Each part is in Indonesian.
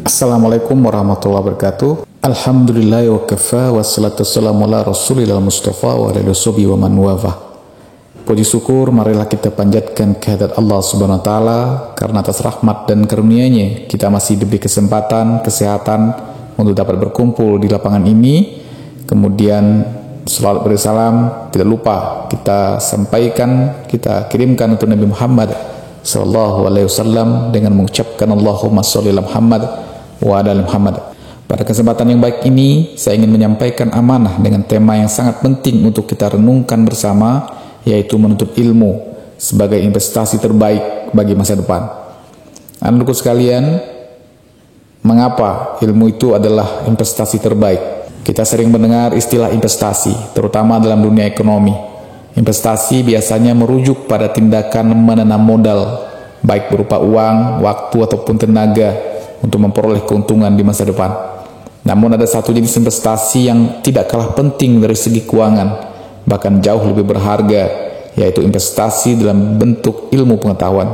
Assalamualaikum warahmatullahi wabarakatuh. Alhamdulillah wa kafa wassalatu wassalamu ala rasulillah mustafa wa ala alihi wa man wafa. Puji syukur marilah kita panjatkan kehadirat Allah Subhanahu wa taala karena atas rahmat dan karunia-Nya kita masih diberi kesempatan, kesehatan untuk dapat berkumpul di lapangan ini. Kemudian salawat bersalam tidak lupa kita sampaikan, kita kirimkan untuk Nabi Muhammad sallallahu alaihi wasallam dengan mengucapkan Allahumma sholli ala Muhammad wa ala ali Muhammad. Pada kesempatan yang baik ini saya ingin menyampaikan amanah dengan tema yang sangat penting untuk kita renungkan bersama, yaitu menuntut ilmu sebagai investasi terbaik bagi masa depan. Anak-anakku sekalian, mengapa ilmu itu adalah investasi terbaik? Kita sering mendengar istilah investasi, terutama dalam dunia ekonomi. Investasi biasanya merujuk pada tindakan menanam modal, baik berupa uang, waktu, ataupun tenaga untuk memperoleh keuntungan di masa depan. Namun ada satu jenis investasi yang tidak kalah penting dari segi keuangan, bahkan jauh lebih berharga, yaitu investasi dalam bentuk ilmu pengetahuan.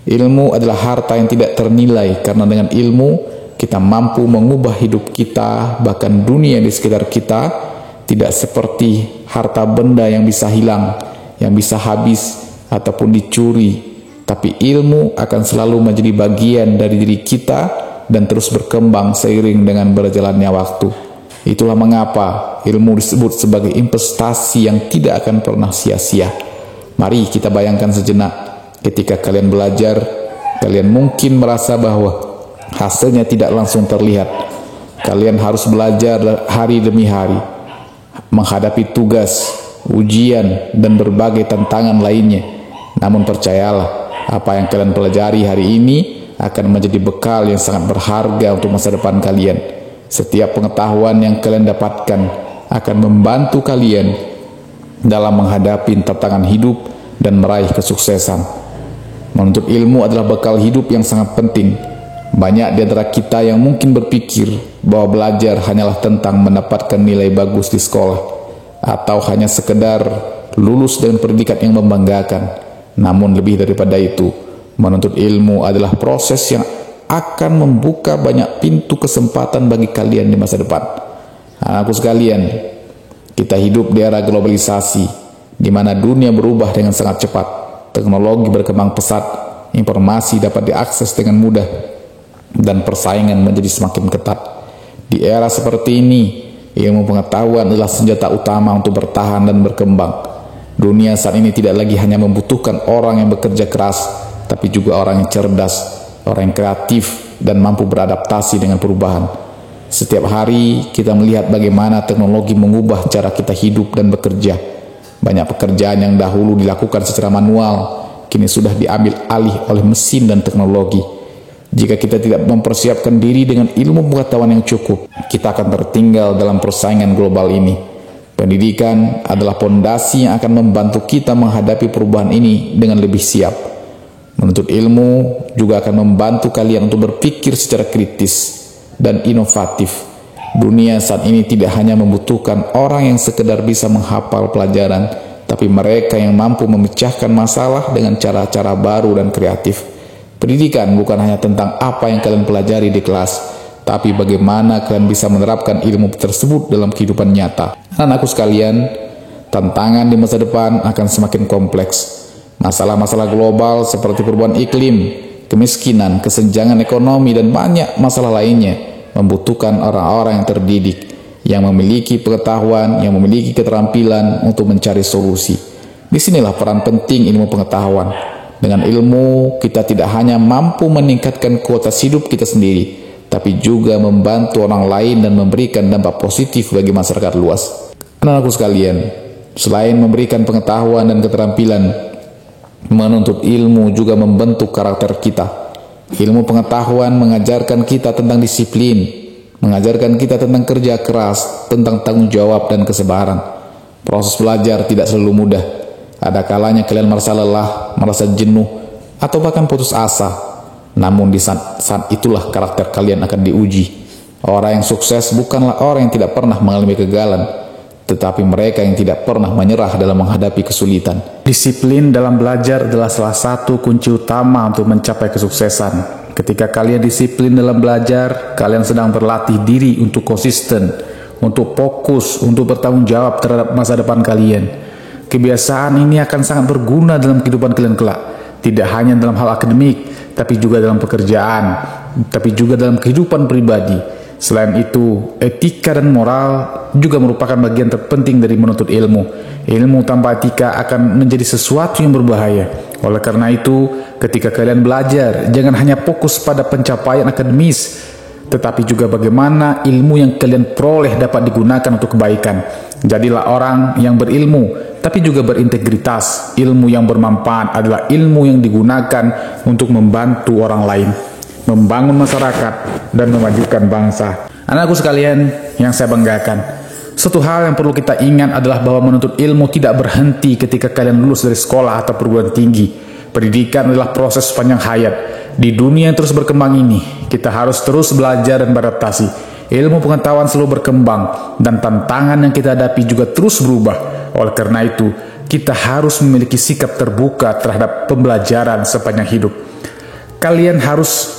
Ilmu adalah harta yang tidak ternilai, karena dengan ilmu kita mampu mengubah hidup kita, bahkan dunia di sekitar kita. Tidak seperti harta benda yang bisa hilang, yang bisa habis ataupun dicuri, tapi ilmu akan selalu menjadi bagian dari diri kita dan terus berkembang seiring dengan berjalannya waktu. Itulah mengapa ilmu disebut sebagai investasi yang tidak akan pernah sia-sia. Mari kita bayangkan sejenak, ketika kalian belajar, kalian mungkin merasa bahwa hasilnya tidak langsung terlihat. Kalian harus belajar hari demi hari, menghadapi tugas, ujian, dan berbagai tantangan lainnya. Namun percayalah, apa yang kalian pelajari hari ini akan menjadi bekal yang sangat berharga untuk masa depan kalian. Setiap pengetahuan yang kalian dapatkan akan membantu kalian dalam menghadapi tantangan hidup dan meraih kesuksesan. Menuntut ilmu adalah bekal hidup yang sangat penting. Banyak di antara kita yang mungkin berpikir bahwa belajar hanyalah tentang mendapatkan nilai bagus di sekolah, atau hanya sekedar lulus dengan pendidikan yang membanggakan. Namun lebih daripada itu, menuntut ilmu adalah proses yang akan membuka banyak pintu kesempatan bagi kalian di masa depan. Anakku sekalian, kita hidup di era globalisasi, di mana dunia berubah dengan sangat cepat. Teknologi berkembang pesat, informasi dapat diakses dengan mudah, dan persaingan menjadi semakin ketat. Di era seperti ini, ilmu pengetahuan adalah senjata utama untuk bertahan dan berkembang. Dunia saat ini tidak lagi hanya membutuhkan orang yang bekerja keras, tapi juga orang yang cerdas, orang yang kreatif, dan mampu beradaptasi dengan perubahan. Setiap hari kita melihat bagaimana teknologi mengubah cara kita hidup dan bekerja. Banyak pekerjaan yang dahulu dilakukan secara manual, kini sudah diambil alih oleh mesin dan teknologi. Jika kita tidak mempersiapkan diri dengan ilmu pengetahuan yang cukup, kita akan tertinggal dalam persaingan global ini. Pendidikan adalah pondasi yang akan membantu kita menghadapi perubahan ini dengan lebih siap. Menuntut ilmu juga akan membantu kalian untuk berpikir secara kritis dan inovatif. Dunia saat ini tidak hanya membutuhkan orang yang sekedar bisa menghafal pelajaran, tapi mereka yang mampu memecahkan masalah dengan cara-cara baru dan kreatif. Pendidikan bukan hanya tentang apa yang kalian pelajari di kelas, tapi bagaimana kalian bisa menerapkan ilmu tersebut dalam kehidupan nyata. Anakku sekalian, tantangan di masa depan akan semakin kompleks. Masalah-masalah global seperti perubahan iklim, kemiskinan, kesenjangan ekonomi, dan banyak masalah lainnya membutuhkan orang-orang yang terdidik, yang memiliki pengetahuan, yang memiliki keterampilan untuk mencari solusi. Disinilah peran penting ilmu pengetahuan. Dengan ilmu, kita tidak hanya mampu meningkatkan kualitas hidup kita sendiri, tapi juga membantu orang lain dan memberikan dampak positif bagi masyarakat luas. Anak-anakku sekalian, selain memberikan pengetahuan dan keterampilan, menuntut ilmu juga membentuk karakter kita. Ilmu pengetahuan mengajarkan kita tentang disiplin, mengajarkan kita tentang kerja keras, tentang tanggung jawab dan kesabaran. Proses belajar tidak selalu mudah. Ada kalanya kalian merasa lelah, merasa jenuh, atau bahkan putus asa. Namun di saat itulah karakter kalian akan diuji. Orang yang sukses bukanlah orang yang tidak pernah mengalami kegagalan, tetapi mereka yang tidak pernah menyerah dalam menghadapi kesulitan. Disiplin dalam belajar adalah salah satu kunci utama untuk mencapai kesuksesan. Ketika kalian disiplin dalam belajar, kalian sedang berlatih diri untuk konsisten, untuk fokus, untuk bertanggung jawab terhadap masa depan kalian. Kebiasaan ini akan sangat berguna dalam kehidupan kalian kelak. Tidak hanya dalam hal akademik, tapi juga dalam pekerjaan, tapi juga dalam kehidupan pribadi. Selain itu, etika dan moral juga merupakan bagian terpenting dari menuntut ilmu. Ilmu tanpa etika akan menjadi sesuatu yang berbahaya. Oleh karena itu, ketika kalian belajar, jangan hanya fokus pada pencapaian akademis, tetapi juga bagaimana ilmu yang kalian peroleh dapat digunakan untuk kebaikan. Jadilah orang yang berilmu, tapi juga berintegritas. Ilmu yang bermanfaat adalah ilmu yang digunakan untuk membantu orang lain, membangun masyarakat, dan memajukan bangsa. Anakku sekalian yang saya banggakan, satu hal yang perlu kita ingat adalah bahwa menuntut ilmu tidak berhenti ketika kalian lulus dari sekolah atau perguruan tinggi. Pendidikan adalah proses sepanjang hayat. Di dunia yang terus berkembang ini, kita harus terus belajar dan beradaptasi. Ilmu pengetahuan selalu berkembang, dan tantangan yang kita hadapi juga terus berubah. Oleh karena itu, kita harus memiliki sikap terbuka terhadap pembelajaran sepanjang hidup. Kalian harus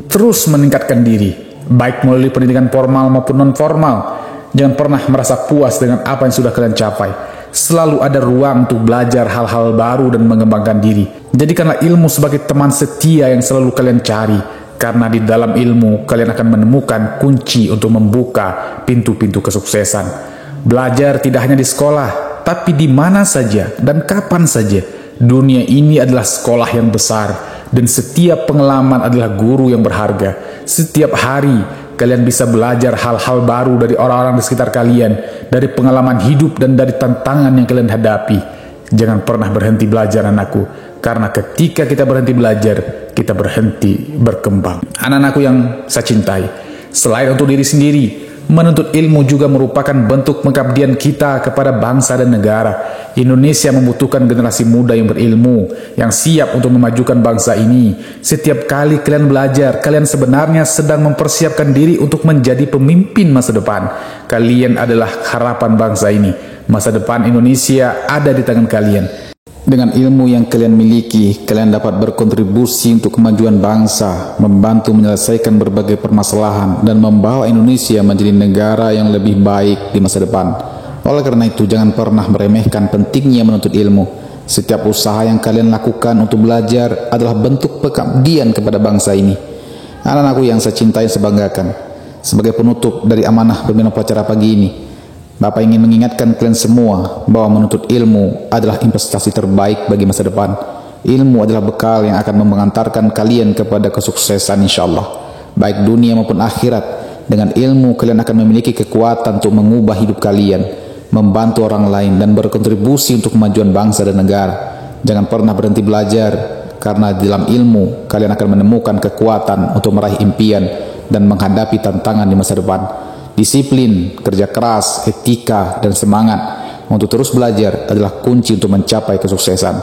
terus meningkatkan diri, baik melalui pendidikan formal maupun non-formal. Jangan pernah merasa puas dengan apa yang sudah kalian capai. Selalu ada ruang untuk belajar hal-hal baru dan mengembangkan diri. Jadikanlah ilmu sebagai teman setia yang selalu kalian cari, karena di dalam ilmu kalian akan menemukan kunci untuk membuka pintu-pintu kesuksesan. Belajar tidak hanya di sekolah, tapi di mana saja dan kapan saja. Dunia ini adalah sekolah yang besar, dan setiap pengalaman adalah guru yang berharga. Setiap hari kalian bisa belajar hal-hal baru dari orang-orang di sekitar kalian, dari pengalaman hidup dan dari tantangan yang kalian hadapi. Jangan pernah berhenti belajar, anakku, karena ketika kita berhenti belajar, kita berhenti berkembang. Anak-anakku yang saya cintai, selain untuk diri sendiri, menuntut ilmu juga merupakan bentuk pengabdian kita kepada bangsa dan negara. Indonesia membutuhkan generasi muda yang berilmu, yang siap untuk memajukan bangsa ini. Setiap kali kalian belajar, kalian sebenarnya sedang mempersiapkan diri untuk menjadi pemimpin masa depan. Kalian adalah harapan bangsa ini. Masa depan Indonesia ada di tangan kalian. Dengan ilmu yang kalian miliki, kalian dapat berkontribusi untuk kemajuan bangsa, membantu menyelesaikan berbagai permasalahan, dan membawa Indonesia menjadi negara yang lebih baik di masa depan. Oleh karena itu, jangan pernah meremehkan pentingnya menuntut ilmu. Setiap usaha yang kalian lakukan untuk belajar adalah bentuk pengabdian kepada bangsa ini. Anak-anakku yang saya cintai dan sebanggakan, sebagai penutup dari amanah pimpinan upacara pagi ini, Bapak ingin mengingatkan kalian semua bahwa menuntut ilmu adalah investasi terbaik bagi masa depan. Ilmu adalah bekal yang akan mengantarkan kalian kepada kesuksesan insyaallah, baik dunia maupun akhirat. Dengan ilmu kalian akan memiliki kekuatan untuk mengubah hidup kalian, membantu orang lain, dan berkontribusi untuk kemajuan bangsa dan negara. Jangan pernah berhenti belajar, karena di dalam ilmu kalian akan menemukan kekuatan untuk meraih impian dan menghadapi tantangan di masa depan. Disiplin, kerja keras, etika, dan semangat untuk terus belajar adalah kunci untuk mencapai kesuksesan.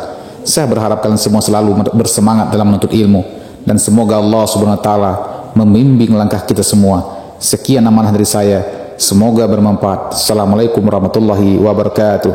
Saya berharap kalian semua selalu bersemangat dalam menuntut ilmu, dan semoga Allah Subhanahu wa Ta'ala membimbing langkah kita semua. Sekian amanah dari saya, semoga bermanfaat. Assalamualaikum warahmatullahi wabarakatuh.